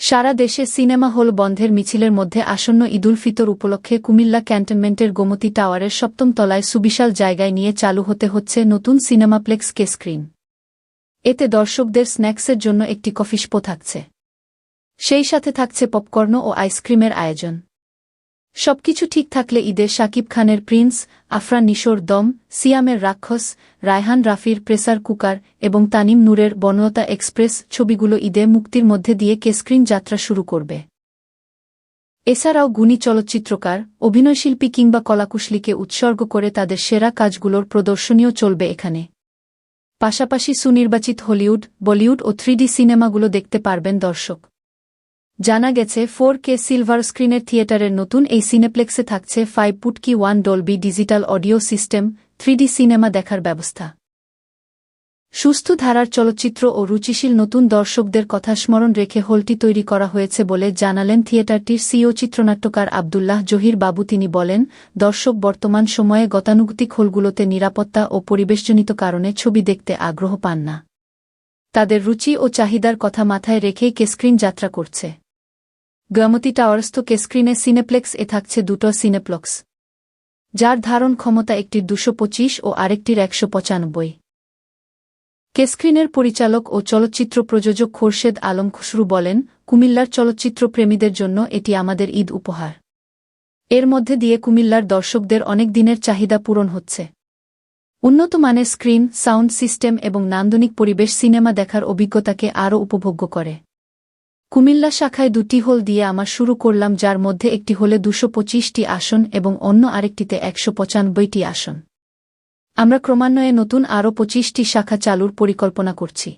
সারা দেশে cinema hall বন্ধের মিছিলের মধ্যে আসন্ন ঈদুল ফিতর উপলক্ষে কুমিল্লা ক্যান্টনমেন্টের গোমতী টাওয়ারের ৭ম তলায় সুবিশাল জায়গায় নিয়ে চালু হতে হচ্ছে নতুন সিনেমাপ্লেক্স কে স্ক্রিন। এতে দর্শকদের স্ন্যাক্সের জন্য একটি কফিশপো থাকছে। সেই সাথে থাকছে পপকর্ন ও আইসক্রিমের আয়োজন। সবকিছু ঠিক থাকলে ঈদে শাকিব খানের প্রিন্স, আফরান নিশোর দম, সিয়ামের রাক্ষস, রায়হান রাফির প্রেসার কুকার এবং তানিম নূরের বনলতা এক্সপ্রেস ছবিগুলো ঈদে মুক্তির মধ্যে দিয়ে কেস্ক্রিন যাত্রা শুরু করবে। এছাড়াও গুণী চলচ্চিত্রকার, অভিনয়শিল্পী কিংবা কলাকুশলীকে উৎসর্গ করে তাদের সেরা কাজগুলোর প্রদর্শনীও চলবে এখানে। পাশাপাশি সুনির্বাচিত হলিউড, বলিউড ও 3D সিনেমাগুলো দেখতে পারবেন দর্শক। জানা গেছে 4K সিলভার স্ক্রিনের থিয়েটারের নতুন এই সিনেপ্লেক্সে থাকছে 5.1 Dolby digital audio system, 3D cinema দেখার ব্যবস্থা। সুস্থ ধারার চলচ্চিত্র ও রুচিশীল নতুন দর্শকদের কথা স্মরণ রেখে হলটি তৈরি করা হয়েছে বলে জানালেন থিয়েটারটির সিইও চিত্রনাট্যকার আব্দুল্লাহ জহির বাবু। তিনি বলেন, দর্শক বর্তমান সময়ে গতানুগতিক হলগুলোতে নিরাপত্তা ও পরিবেশজনিত কারণে ছবি দেখতে আগ্রহ পান না। তাদের রুচি ও চাহিদার কথা মাথায় রেখেই কেস্ক্রিন যাত্রা করছে। গোমতী টাওয়ারস্থ কেস্ক্রিনে সিনেপ্লেক্স এ থাকছে দুটো সিনেপ্লেক্স, যার ধারণ ক্ষমতা একটির 225 ও আরেকটির 195। কেস্ক্রিনের পরিচালক ও চলচ্চিত্র প্রযোজক খোরশেদ আলম খসরু বলেন, কুমিল্লার চলচ্চিত্র প্রেমীদের জন্য এটি আমাদের ঈদ উপহার। এর মধ্যে দিয়ে কুমিল্লার দর্শকদের অনেক দিনের চাহিদা পূরণ হচ্ছে। উন্নত মানের স্ক্রিন, সাউন্ড সিস্টেম এবং নান্দনিক পরিবেশ সিনেমা দেখার অভিজ্ঞতাকে আরও উপভোগ্য করে। কুমিল্লা শাখায় 2টি হল দিয়ে আমরা শুরু করলাম, যার মধ্যে একটি হলে 225টি আসন এবং অন্য আরেকটিতে 195টি আসন। আমরা ক্রমান্বয়ে নতুন আরও 25টি শাখা চালুর পরিকল্পনা করছি।